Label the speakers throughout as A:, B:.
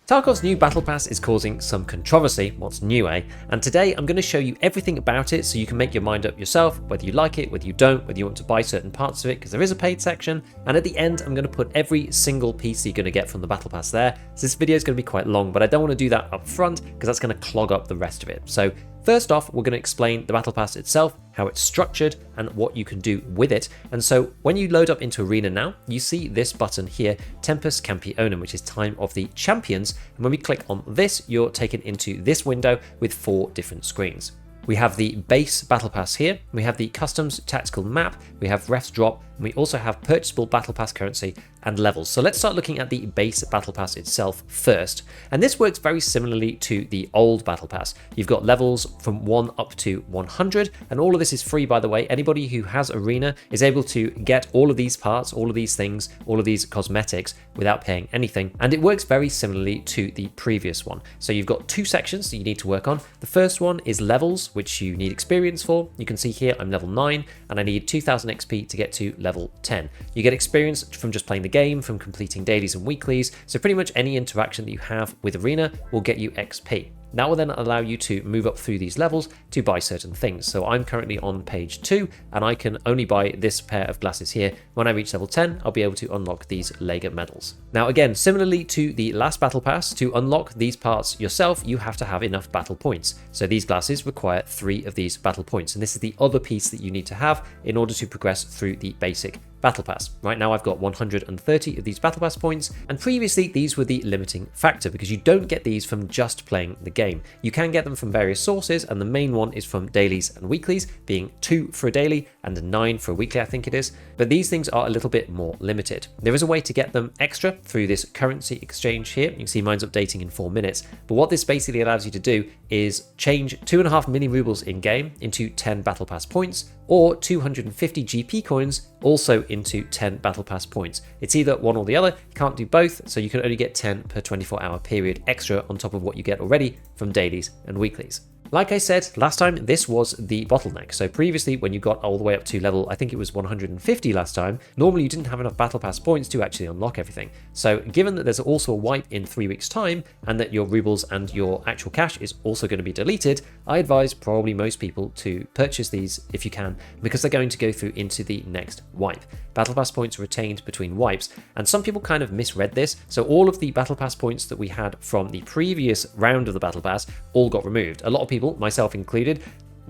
A: Tarkov's new Battle Pass is causing some controversy. What's new, eh? And today I'm going to show you everything about it so you can make your mind up yourself, whether you like it, whether you don't, whether you want to buy certain parts of it, because there is a paid section. And at the end, I'm going to put every single piece you're going to get from the Battle Pass there. So this video is going to be quite long, but I don't want to do that up front because that's going to clog up the rest of it. So first off, we're going to explain the Battle Pass itself, how it's structured, and what you can do with it. And so when you load up into Arena now, you see this button here, Tempus Campionum, which is Time of the Champions. And when we click on this, you're taken into this window with 4 different screens. We have the base Battle Pass here, we have the Customs Tactical Map, we have Refs Drop, and we also have purchasable Battle Pass currency and levels. So let's start looking at the base Battle Pass itself first. And this works very similarly to the old Battle Pass. You've got levels from 1 up to 100, and all of this is free, by the way. Anybody who has Arena is able to get all of these parts, all of these things, all of these cosmetics without paying anything. And it works very similarly to the previous one. So you've got 2 sections that you need to work on. The first one is levels, which you need experience for. You can see here I'm level 9 and I need 2000 XP to get to level 10. You get experience from just playing the game, from completing dailies and weeklies, so pretty much any interaction that you have with Arena will get you XP. That will then allow you to move up through these levels to buy certain things. So I'm currently on page 2 and I can only buy this pair of glasses here. When I reach level 10, I'll be able to unlock these Lega medals. Now again, similarly to the last Battle Pass, to unlock these parts yourself, you have to have enough battle points. So these glasses require 3 of these battle points, and this is the other piece that you need to have in order to progress through the basic Battle Pass. Right now I've got 130 of these Battle Pass points, and previously these were the limiting factor because you don't get these from just playing the game. You can get them from various sources, and the main one is from dailies and weeklies, being 2 for a daily and 9 for a weekly, I think it is. But these things are a little bit more limited. There is a way to get them extra through this currency exchange here. You can see mine's updating in 4 minutes. But what this basically allows you to do is change 2.5 mini rubles in game into 10 Battle Pass points, or 250 GP coins also into 10 Battle Pass points. It's either one or the other. You can't do both, so you can only get 10 per 24-hour period extra on top of what you get already from dailies and weeklies. Like I said last time, this was the bottleneck. So previously, when you got all the way up to level, I think it was 150 last time, normally you didn't have enough Battle Pass points to actually unlock everything. So given that there's also a wipe in 3 weeks' time, and that your rubles and your actual cash is also going to be deleted, I advise probably most people to purchase these if you can, because they're going to go through into the next wipe. Battle Pass points are retained between wipes, and some people kind of misread this. So all of the Battle Pass points that we had from the previous round of the Battle Pass all got removed. A lot of people, myself included,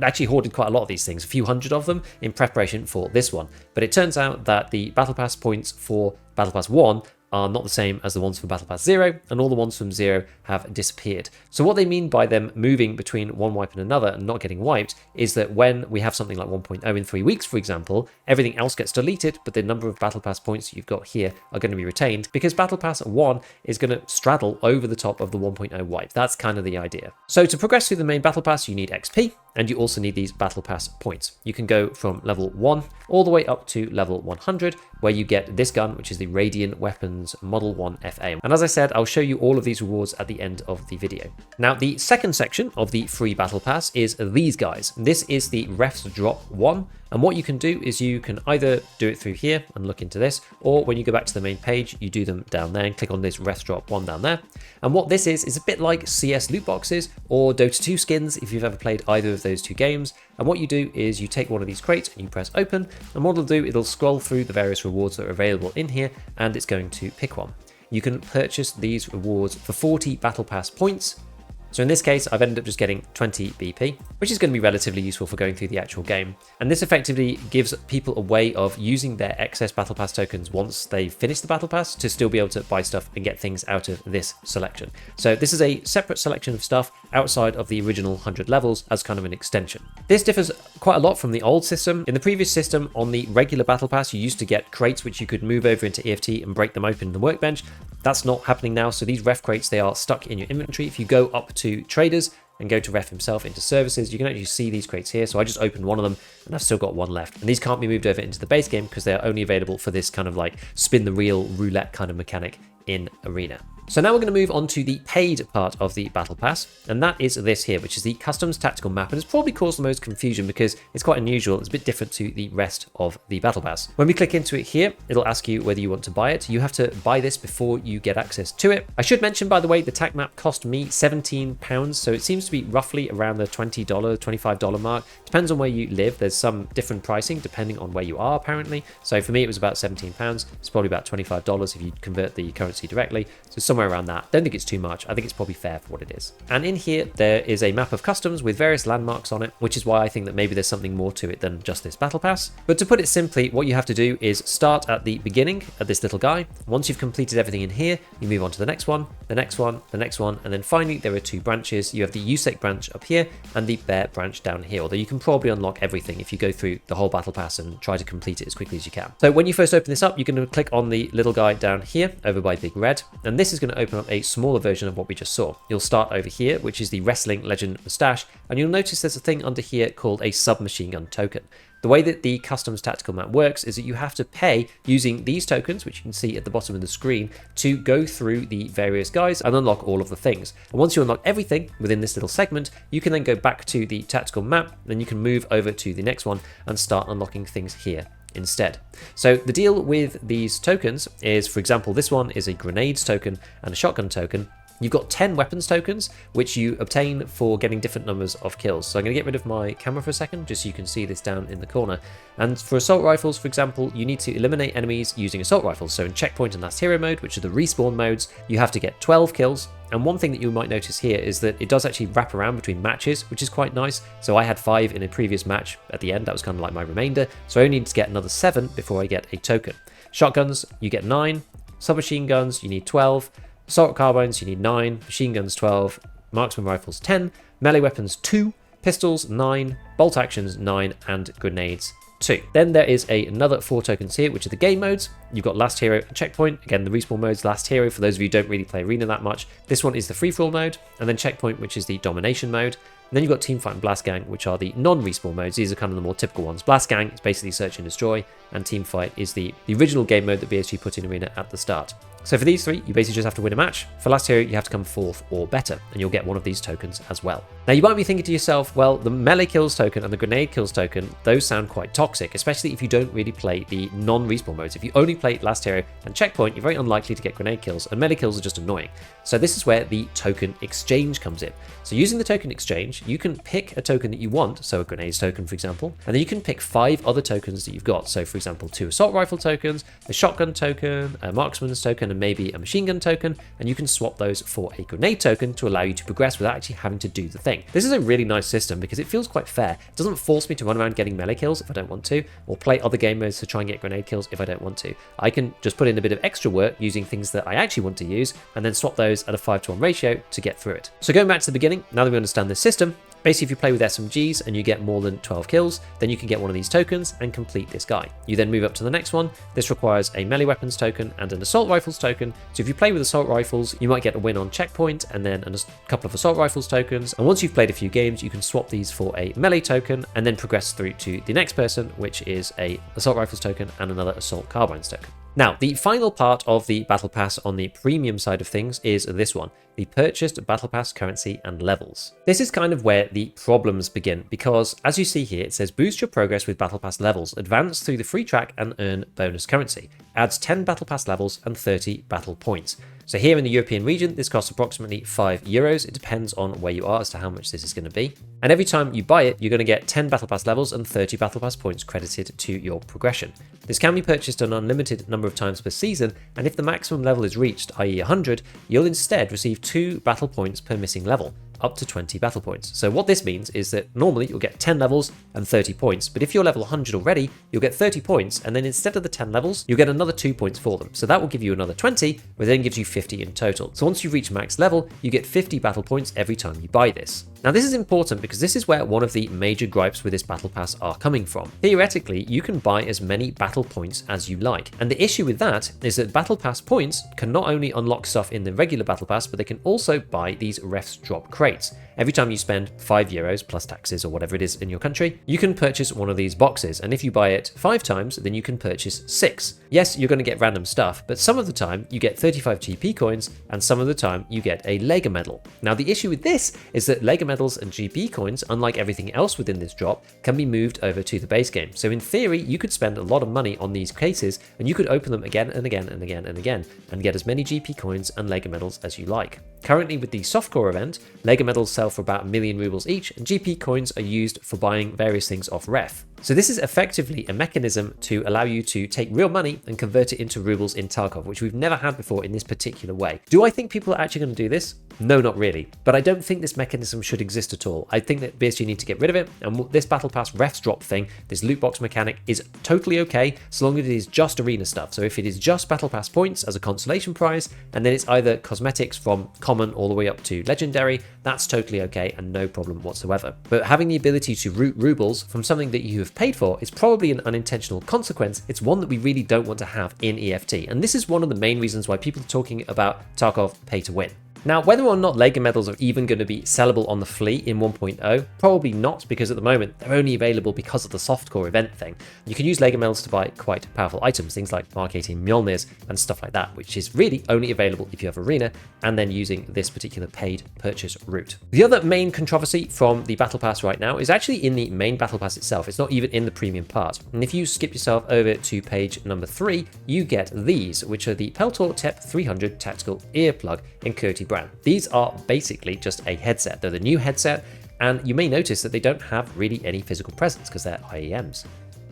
A: actually hoarded quite a lot of these things, a few hundred of them, in preparation for this one. But it turns out that the Battle Pass points for Battle Pass 1 are not the same as the ones from Battle Pass 0, and all the ones from 0 have disappeared. So what they mean by them moving between one wipe and another and not getting wiped is that when we have something like 1.0 in 3 weeks, for example, everything else gets deleted, but the number of Battle Pass points that you've got here are going to be retained because Battle Pass 1 is going to straddle over the top of the 1.0 wipe. That's kind of the idea. So to progress through the main Battle Pass, you need XP, and you also need these Battle Pass points. You can go from level 1 all the way up to level 100, where you get this gun, which is the Radiant Weapons Model 1 FA. And as I said, I'll show you all of these rewards at the end of the video. Now, the second section of the free Battle Pass is these guys. This is the Refs Drop 1. And what you can do is you can either do it through here and look into this, or when you go back to the main page, you do them down there and click on this Refs Drop 1 down there. And what this is a bit like CS loot boxes or Dota 2 skins if you've ever played either of those 2 games. And what you do is you take one of these crates and you press open, and what it'll do, it'll scroll through the various rewards that are available in here, and it's going to pick one. You can purchase these rewards for 40 Battle Pass points. So in this case, I've ended up just getting 20 BP, which is going to be relatively useful for going through the actual game. And this effectively gives people a way of using their excess Battle Pass tokens once they finish the Battle Pass to still be able to buy stuff and get things out of this selection. So this is a separate selection of stuff outside of the original 100 levels as kind of an extension. This differs quite a lot from the old system. In the previous system, on the regular Battle Pass, you used to get crates which you could move over into EFT and break them open in the workbench. That's not happening now. So these ref crates, they are stuck in your inventory. If you go up to traders and go to ref himself into services, you can actually see these crates here. So I just opened one of them and I've still got one left. And these can't be moved over into the base game because they are only available for this kind of like spin the reel roulette kind of mechanic in Arena. So now we're going to move on to the paid part of the Battle Pass, and that is this here, which is the Customs Tactical Map, and it's probably caused the most confusion because it's quite unusual. It's a bit different to the rest of the Battle Pass. When we click into it here, it'll ask you whether you want to buy it. You have to buy this before you get access to it. I should mention, by the way, the TAC map cost me £17, so it seems to be roughly around the $20, $25 mark. Depends on where you live. There's some different pricing depending on where you are, apparently. So for me, it was about £17. It's probably about $25 if you convert the currency directly. So somewhere around that. Don't think it's too much. I think it's probably fair for what it is. And in here, there is a map of customs with various landmarks on it, which is why I think that maybe there's something more to it than just this Battle Pass. But to put it simply, what you have to do is start at the beginning at this little guy. Once you've completed everything in here, you move on to the next one, the next one, the next one, and then finally there are two branches. You have the USEC branch up here and the Bear branch down here, although you can probably unlock everything if you go through the whole Battle Pass and try to complete it as quickly as you can. So when you first open this up, you're going to click on the little guy down here over by Big Red, and this is going to open up a smaller version of what we just saw. You'll start over here, which is the Wrestling Legend Moustache, and you'll notice there's a thing under here called a submachine gun token. The way that the Customs Tactical Map works is that you have to pay using these tokens, which you can see at the bottom of the screen, to go through the various guys and unlock all of the things. And once you unlock everything within this little segment, you can then go back to the tactical map, then you can move over to the next one and start unlocking things here instead. So the deal with these tokens is, for example, this one is a grenades token and a shotgun token. You've got 10 weapons tokens, which you obtain for getting different numbers of kills. So I'm going to get rid of my camera for a second, just so you can see this down in the corner. And for assault rifles, for example, you need to eliminate enemies using assault rifles. So in checkpoint and last hero mode, which are the respawn modes, you have to get 12 kills. And one thing that you might notice here is that it does actually wrap around between matches, which is quite nice. So I had 5 in a previous match at the end. That was kind of like my remainder. So I only need to get another 7 before I get a token. Shotguns, you get 9. Submachine guns, you need 12. Assault carbines, you need 9, machine guns 12, marksman rifles 10, melee weapons 2, pistols 9, bolt actions 9, and grenades 2. Then there is another 4 tokens here, which are the game modes. You've got last hero and checkpoint. Again, the respawn mode's last hero. For those of you who don't really play arena that much, this one is the free-for-all mode, and then checkpoint, which is the domination mode. And then you've got Teamfight and Blast Gang, which are the non-respawn modes. These are kind of the more typical ones. Blast Gang is basically search and destroy, and Teamfight is the original game mode that BSG put in Arena at the start. So for these 3, you basically just have to win a match. For last hero, you have to come 4th or better, and you'll get one of these tokens as well. Now you might be thinking to yourself, well, the melee kills token and the grenade kills token, those sound quite toxic, especially if you don't really play the non-respawn modes. If you only play last hero and checkpoint, you're very unlikely to get grenade kills, and melee kills are just annoying. So this is where the token exchange comes in. So using the token exchange, you can pick a token that you want, so a grenades token, for example, and then you can pick 5 other tokens that you've got. So for example, 2 assault rifle tokens, a shotgun token, a marksman's token, and maybe a machine gun token, and you can swap those for a grenade token to allow you to progress without actually having to do the thing. This is a really nice system because it feels quite fair. It doesn't force me to run around getting melee kills if I don't want to, or play other game modes to try and get grenade kills if I don't want to. I can just put in a bit of extra work using things that I actually want to use, and then swap those at a 5-to-1 ratio to get through it. So going back to the beginning, now that we understand this system, basically if you play with SMGs and you get more than 12 kills, then you can get one of these tokens and complete this guy. You then move up to the next one. This requires a melee weapons token and an assault rifles token. So if you play with assault rifles, you might get a win on checkpoint and then a couple of assault rifles tokens. And once you've played a few games, you can swap these for a melee token and then progress through to the next person, which is a assault rifles token and another assault carbines token. Now, the final part of the Battle Pass on the premium side of things is this one, the purchased Battle Pass currency and levels. This is kind of where the problems begin because, as you see here, it says boost your progress with Battle Pass levels, advance through the free track and earn bonus currency, adds 10 Battle Pass levels and 30 battle points. So here in the European region, this costs approximately €5. It depends on where you are as to how much this is going to be. And every time you buy it, you're going to get 10 Battle Pass levels and 30 Battle Pass points credited to your progression. This can be purchased an unlimited number of times per season, and if the maximum level is reached, i.e. 100, you'll instead receive 2 battle points per missing level, up to 20 battle points. So what this means is that normally you'll get 10 levels and 30 points, but if you're level 100 already, you'll get 30 points, and then instead of the 10 levels, you'll get another 2 points for them. So that will give you another 20, which then gives you 50 in total. So once you reach max level, you get 50 battle points every time you buy this. Now this is important because this is where one of the major gripes with this battle pass are coming from. Theoretically, you can buy as many battle points as you like, and the issue with that is that battle pass points can not only unlock stuff in the regular battle pass, but they can also buy these refs drop crates. Every time you spend €5 plus taxes or whatever it is in your country, you can purchase one of these boxes, and if you buy it 5 times, then you can purchase 6. Yes, you're going to get random stuff, but some of the time you get 35 GP coins, and some of the time you get a Lega medal. Now the issue with this is that Lega medals and GP coins, unlike everything else within this drop, can be moved over to the base game. So in theory, you could spend a lot of money on these cases, and you could open them again and again and again and again, and get as many GP coins and Lega medals as you like. Currently with the softcore event, Lega medals sell for about 1 million rubles each, and GP coins are used for buying various things off ref. So this is effectively a mechanism to allow you to take real money and convert it into rubles in Tarkov, which we've never had before in this particular way. Do I think people are actually going to do this? No, not really. But I don't think this mechanism should exist at all. I think that BSG need to get rid of it, and this Battle Pass refs drop thing, this loot box mechanic, is totally okay so long as it is just arena stuff. So if it is just Battle Pass points as a consolation prize, and then it's either cosmetics from common all the way up to legendary, that's totally okay and no problem whatsoever. But having the ability to root rubles from something that you have paid for is probably an unintentional consequence. It's one that we really don't want to have in EFT, and this is one of the main reasons why people are talking about Tarkov pay to win. Now, whether or not Lega medals are even going to be sellable on the flea in 1.0, probably not, because at the moment they're only available because of the softcore event thing. You can use Lega medals to buy quite powerful items, things like Mark 18 Mjolnirs and stuff like that, which is really only available if you have arena and then using this particular paid purchase route. The other main controversy from the Battle Pass right now is actually in the main Battle Pass itself. It's not even in the premium part. And if you skip yourself over to page number 3, you get these, which are the Peltor TEP 300 tactical earplug in Curti brand. These are basically just a headset. They're the new headset, and you may notice that they don't have really any physical presence because they're IEMs.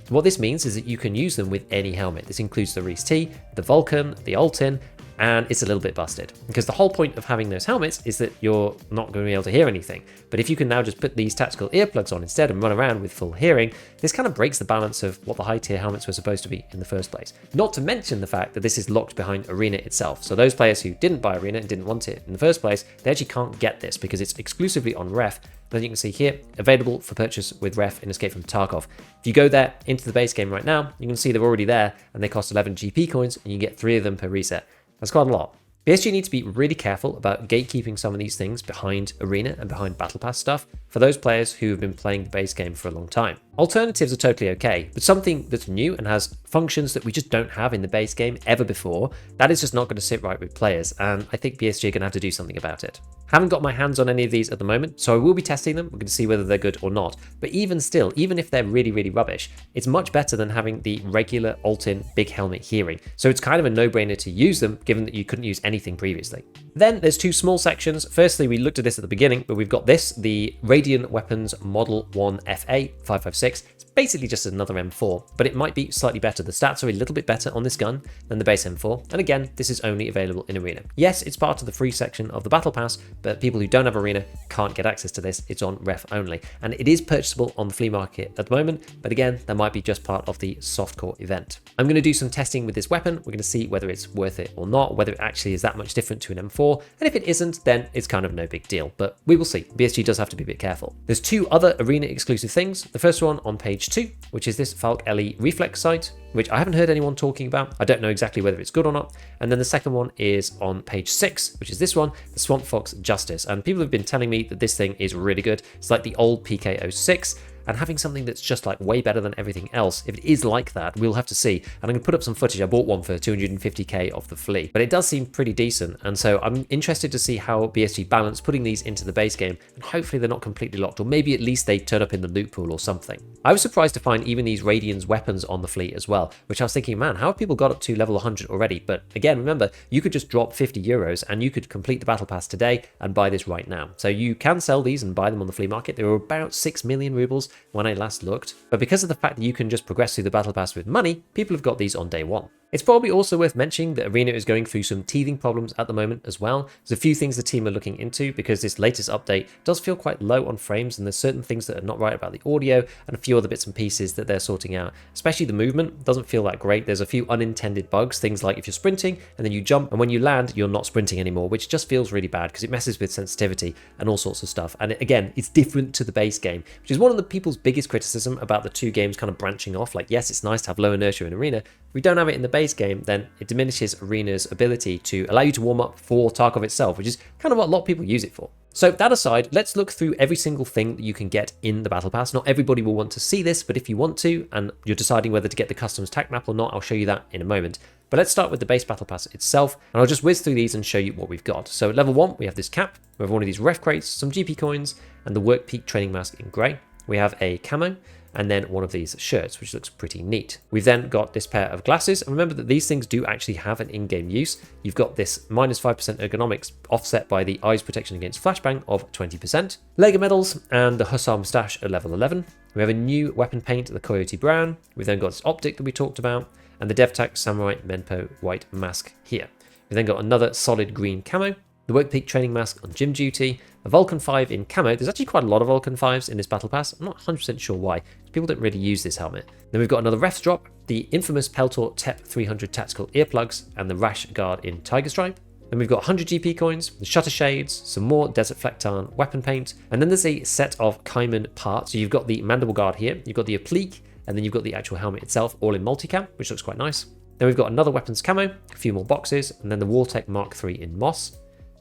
A: What this means is that you can use them with any helmet. This includes the Reese T, the Vulcan, the Altin, and it's a little bit busted because the whole point of having those helmets is that you're not going to be able to hear anything. But if you can now just put these tactical earplugs on instead and run around with full hearing, this kind of breaks the balance of what the high tier helmets were supposed to be in the first place. Not to mention the fact that this is locked behind Arena itself. So those players who didn't buy Arena and didn't want it in the first place, they actually can't get this because it's exclusively on ref. As you can see here, available for purchase with ref in Escape from Tarkov. If you go there into the base game right now, you can see they're already there and they cost 11 GP coins and you get 3 of them per reset. That's quite a lot. BSG need to be really careful about gatekeeping some of these things behind Arena and behind Battle Pass stuff for those players who have been playing the base game for a long time. Alternatives are totally okay, but something that's new and has functions that we just don't have in the base game ever before, that is just not going to sit right with players, and I think BSG are going to have to do something about it. Haven't got my hands on any of these at the moment, so I will be testing them. We're going to see whether they're good or not. But even still, even if they're really, really rubbish, it's much better than having the regular Altin big helmet hearing. So it's kind of a no-brainer to use them, given that you couldn't use anything previously. Then there's 2 small sections. Firstly, we looked at this at the beginning, but we've got this, the Radiant Weapons Model 1 FA 556. It's basically just another M4, but it might be slightly better. The stats are a little bit better on this gun than the base M4. And again, this is only available in Arena. Yes, it's part of the free section of the Battle Pass, but people who don't have Arena can't get access to this. It's on ref only. And it is purchasable on the flea market at the moment, but again, that might be just part of the softcore event. I'm going to do some testing with this weapon. We're going to see whether it's worth it or not, whether it actually is that much different to an M4. And if it isn't, then it's kind of no big deal, but we will see. BSG does have to be a bit careful. There's 2 other Arena exclusive things. The first one on page 2, which is this Falk LE reflex sight, which I haven't heard anyone talking about. I don't know exactly whether it's good or not. And then the second one is on page 6, which is this one, the Swamp Fox Justice. And people have been telling me that this thing is really good. It's like the old PK06. And having something that's just like way better than everything else, if it is like that, we'll have to see. And I'm going to put up some footage. I bought one for 250k off the flea, but it does seem pretty decent. And so I'm interested to see how BSG balance putting these into the base game, and hopefully they're not completely locked, or maybe at least they turn up in the loot pool or something. I was surprised to find even these Radiant's weapons on the fleet as well, which I was thinking, man, how have people got up to level 100 already? But again, remember, you could just drop 50 euros and you could complete the Battle Pass today and buy this right now. So you can sell these and buy them on the flea market. They were about 6 million rubles when I last looked. But because of the fact that you can just progress through the Battle Pass with money, people have got these on day 1. It's probably also worth mentioning that Arena is going through some teething problems at the moment as well. There's a few things the team are looking into because this latest update does feel quite low on frames, and there's certain things that are not right about the audio and a few other bits and pieces that they're sorting out. Especially the movement doesn't feel that great. There's a few unintended bugs, things like if you're sprinting and then you jump and when you land you're not sprinting anymore, which just feels really bad because it messes with sensitivity and all sorts of stuff. And again, it's different to the base game, which is one of the people's biggest criticism about the two games kind of branching off. Like, yes, it's nice to have low inertia in Arena. If we don't have it in the base game, then it diminishes Arena's ability to allow you to warm up for Tarkov itself, which is kind of what a lot of people use it for. So that aside, let's look through every single thing that you can get in the Battle Pass. Not everybody will want to see this, but if you want to, and you're deciding whether to get the customs tac map or not, I'll show you that in a moment. But let's start with the base Battle Pass itself, and I'll just whiz through these and show you what we've got. So at level 1, we have this cap, we have one of these ref crates, some GP coins, and the Work Peak training mask in grey. We have a camo, and then one of these shirts, which looks pretty neat. We've then got this pair of glasses, and remember that these things do actually have an in-game use. You've got this minus 5% ergonomics offset by the eyes protection against flashbang of 20%. Lega medals and the Hussar moustache at level 11. We have a new weapon paint, the Coyote Brown. We've then got this optic that we talked about, and the DevTac Samurai Menpo white mask here. We've then got another solid green camo, the Work Peak training mask on gym duty, a Vulcan 5 in camo. There's actually quite a lot of Vulcan 5s in this Battle Pass. I'm not 100% sure why. People don't really use this helmet. Then we've got another refs drop, the infamous Peltor TEP 300 tactical earplugs, and the Rash Guard in Tiger Stripe. Then we've got 100 GP coins, the shutter shades, some more Desert Flectarn weapon paint, and then there's a set of Cayman parts. So you've got the mandible guard here, you've got the applique, and then you've got the actual helmet itself, all in multicam, which looks quite nice. Then we've got another weapons camo, a few more boxes, and then the Wartech Mark III in moss,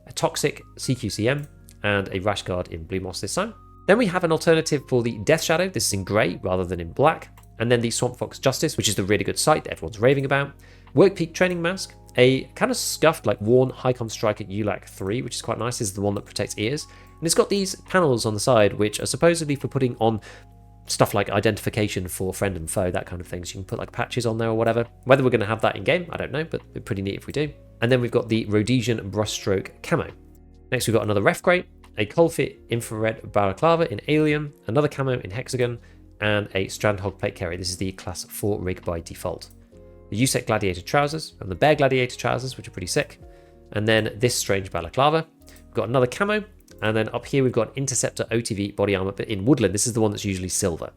A: a Toxic CQCM, and a Rash Guard in blue moss this time. Then we have an alternative for the Death Shadow. This is in grey rather than in black. And then the Swamp Fox Justice, which is the really good sight that everyone's raving about. Work Peak training mask, a kind of scuffed, like worn Hycom Striker ULAC 3, which is quite nice. This is the one that protects ears. And it's got these panels on the side, which are supposedly for putting on stuff like identification for friend and foe, that kind of thing. So you can put like patches on there or whatever. Whether we're going to have that in game, I don't know, but it'd be pretty neat if we do. And then we've got the Rhodesian Brushstroke camo. Next, we've got another ref crate, a Colfit infrared balaclava in alien, another camo in hexagon, and a Strandhog plate carrier. This is the class 4 rig by default. The USEC Gladiator trousers and the Bear Gladiator trousers, which are pretty sick. And then this strange balaclava. We've got another camo, and then up here we've got Interceptor OTV body armor, but in woodland. This is the one that's usually silver.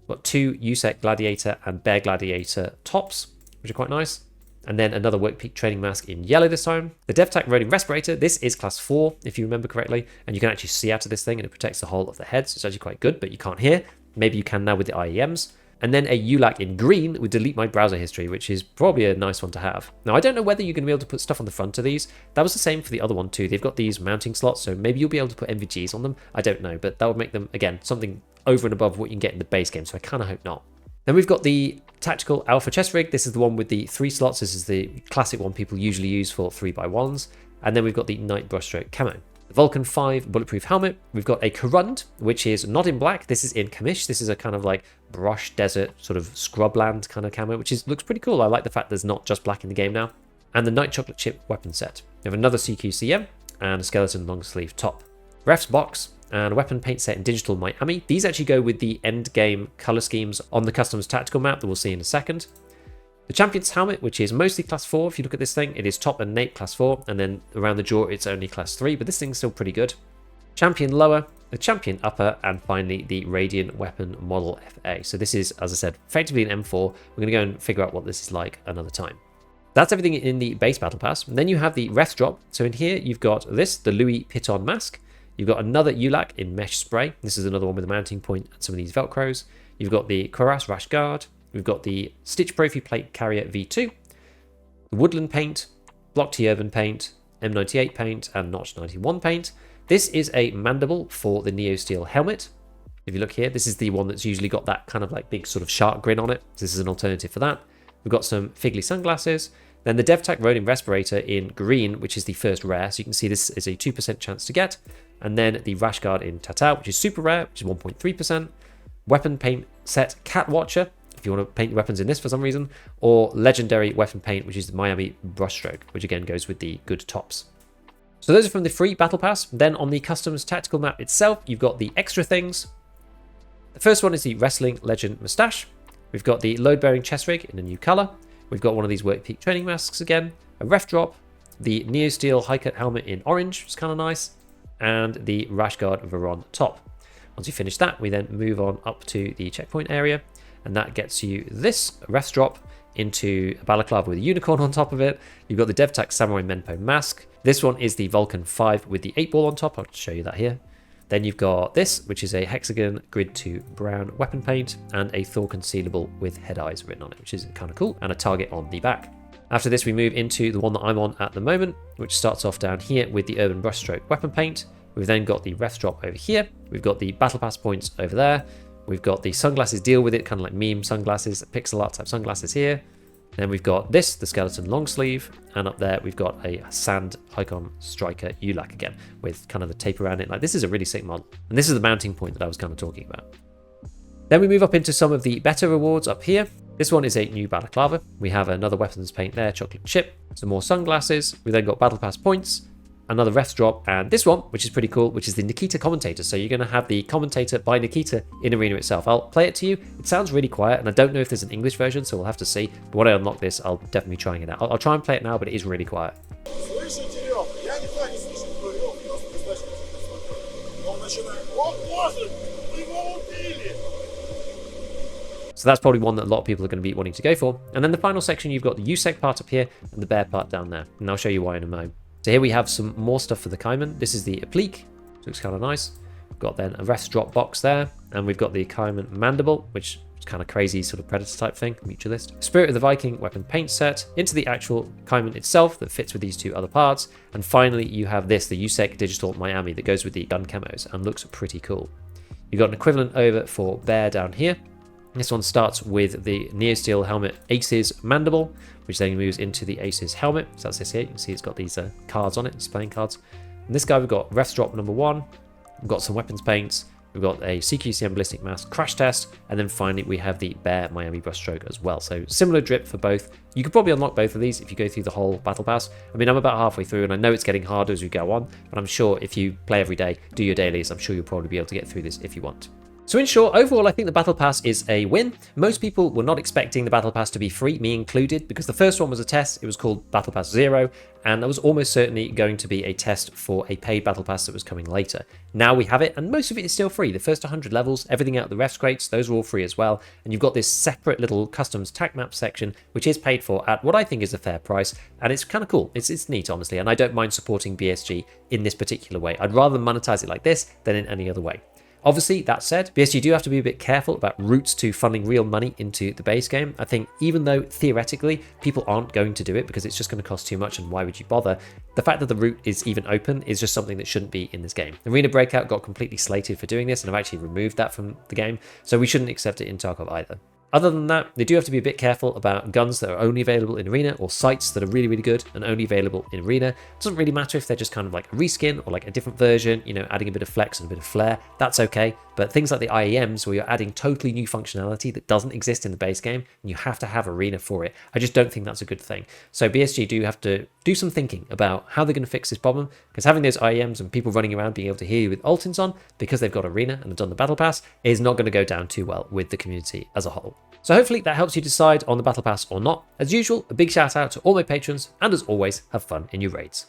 A: We've got two USEC Gladiator and Bear Gladiator tops, which are quite nice. And then another Work Peak training mask in yellow this time. The DevTac Roding Respirator, this is class 4, if you remember correctly, and you can actually see out of this thing and it protects the whole of the head, so it's actually quite good, but you can't hear. Maybe you can now with the IEMs. And then a ULAC in green with delete my browser history, which is probably a nice one to have. Now, I don't know whether you're going to be able to put stuff on the front of these. That was the same for the other one too. They've got these mounting slots, so maybe you'll be able to put NVGs on them. I don't know, but that would make them, again, something over and above what you can get in the base game, so I kind of hope not. Then we've got the Tactical Alpha chest rig. This is the one with the 3 slots. This is the classic one people usually use for 3x1s. And then we've got the Night Brushstroke camo. The Vulcan 5 bulletproof helmet. We've got a Corund, which is not in black. This is in Kamish. This is a kind of like brush desert sort of scrubland kind of camo, which looks pretty cool. I like the fact there's not just black in the game now. And the Night Chocolate Chip weapon set. We have another CQCM and a skeleton long sleeve top. Ref's box and a weapon paint set in digital Miami. These actually go with the end game color schemes on the customs tactical map that we'll see in a second. The Champion's helmet, which is mostly class 4. If you look at this thing, it is top and nape class 4, and then around the jaw it's only class 3, but this thing's still pretty good. Champion lower, the Champion upper, and finally the Radiant Weapon Model FA. So this is, as I said, effectively an M4. We're going to go and figure out what this is like another time. That's everything in the base Battle Pass. And then you have the ref drop. So in here you've got this, the Louis Piton mask. You've got another ULAC in mesh spray. This is another one with a mounting point and some of these Velcros. You've got the Koras Rash Guard. We've got the Stitch Profi Plate Carrier V2. The Woodland paint, Block T Urban paint, M98 paint, and Notch 91 paint. This is a mandible for the Neo Steel helmet. If you look here, this is the one that's usually got that kind of like big sort of shark grin on it. So this is an alternative for that. We've got some Figley sunglasses. Then the DevTac Rodin Respirator in green, which is the first rare. So you can see this is a 2% chance to get. And then the Rash Guard in Tatao, which is super rare, which is 1.3%. Weapon paint set Cat Watcher, if you want to paint your weapons in this for some reason. Or legendary weapon paint, which is the Miami Brushstroke, which again goes with the good tops. So those are from the free Battle Pass. Then on the customs tactical map itself, you've got the extra things. The first one is the Wrestling Legend Moustache. We've got the load-bearing chest rig in a new color. We've got one of these Work Peak training masks again, a ref drop, the Neo Steel high cut helmet in orange, which is kind of nice, and the Rash Guard Veron top. Once you finish that, we then move on up to the checkpoint area, and that gets you this ref drop into a balaclava with a unicorn on top of it. You've got the DevTac Samurai Menpo mask. This one is the Vulcan 5 with the 8-ball on top. I'll show you that here. Then you've got this, which is a hexagon grid 2 brown weapon paint and a Thor concealable with head eyes written on it, which is kind of cool, and a target on the back. After this, we move into the one that I'm on at the moment, which starts off down here with the Urban Brushstroke weapon paint. We've then got the ref drop over here. We've got the Battle Pass points over there. We've got the sunglasses deal with it, kind of like meme sunglasses, pixel art type sunglasses here. Then we've got this, the skeleton long sleeve, and up there we've got a sand Icon Striker ULAC again, with kind of the tape around it. Like, this is a really sick mod, and this is the mounting point that I was kind of talking about. Then we move up into some of the better rewards up here. This one is a new balaclava. We have another weapons paint there, chocolate chip, some more sunglasses. We then got Battle Pass points, another ref drop, and this one, which is pretty cool, which is the Nikita commentator. So you're going to have the commentator by Nikita in Arena itself. I'll play it to you. It sounds really quiet, and I don't know if there's an English version, so we'll have to see. But when I unlock this, I'll definitely be trying it out. I'll try and play it now, but it is really quiet. So that's probably one that a lot of people are going to be wanting to go for. And then the final section, you've got the USEC part up here and the bear part down there. And I'll show you why in a moment. So here we have some more stuff for the Kaiman. This is the applique, looks kind of nice. We've got then a rest drop box there, and we've got the Kaiman mandible, which is kind of crazy sort of predator type thing, mutualist. Spirit of the Viking weapon paint set, into the actual Kaiman itself that fits with these two other parts. And finally, you have this, the USEC Digital Miami, that goes with the gun camos and looks pretty cool. You've got an equivalent over for bear down here. This one starts with the Neosteel helmet Aces mandible, which then moves into the Aces helmet. So that's this here. You can see it's got these cards on it, it's playing cards. And this guy, we've got ref drop number 1. We've got some weapons paints. We've got a CQCM ballistic mask crash test. And then finally, we have the Bear Miami brushstroke as well. So similar drip for both. You could probably unlock both of these if you go through the whole battle pass. I mean, I'm about halfway through, and I know it's getting harder as we go on. But I'm sure if you play every day, do your dailies, I'm sure you'll probably be able to get through this if you want. So in short, overall, I think the Battle Pass is a win. Most people were not expecting the Battle Pass to be free, me included, because the first one was a test. It was called Battle Pass 0, and that was almost certainly going to be a test for a paid Battle Pass that was coming later. Now we have it, and most of it is still free. The first 100 levels, everything out of the refs crates, those are all free as well. And you've got this separate little customs tac map section, which is paid for at what I think is a fair price, and it's kind of cool. It's neat, honestly, and I don't mind supporting BSG in this particular way. I'd rather monetize it like this than in any other way. Obviously, that said, BSG do have to be a bit careful about routes to funding real money into the base game. I think even though theoretically people aren't going to do it because it's just going to cost too much and why would you bother, the fact that the route is even open is just something that shouldn't be in this game. Arena Breakout got completely slated for doing this, and I've actually removed that from the game, so we shouldn't accept it in Tarkov either. Other than that, they do have to be a bit careful about guns that are only available in Arena or sights that are really, really good and only available in Arena. It doesn't really matter if they're just kind of like a reskin or like a different version, you know, adding a bit of flex and a bit of flair, that's okay. But things like the IEMs where you're adding totally new functionality that doesn't exist in the base game and you have to have Arena for it, I just don't think that's a good thing. So BSG do have to do some thinking about how they're going to fix this problem, because having those IEMs and people running around being able to hear you with Altins on because they've got Arena and have done the Battle Pass is not going to go down too well with the community as a whole. So hopefully that helps you decide on the Battle Pass or not. As usual, a big shout out to all my patrons, and as always, have fun in your raids.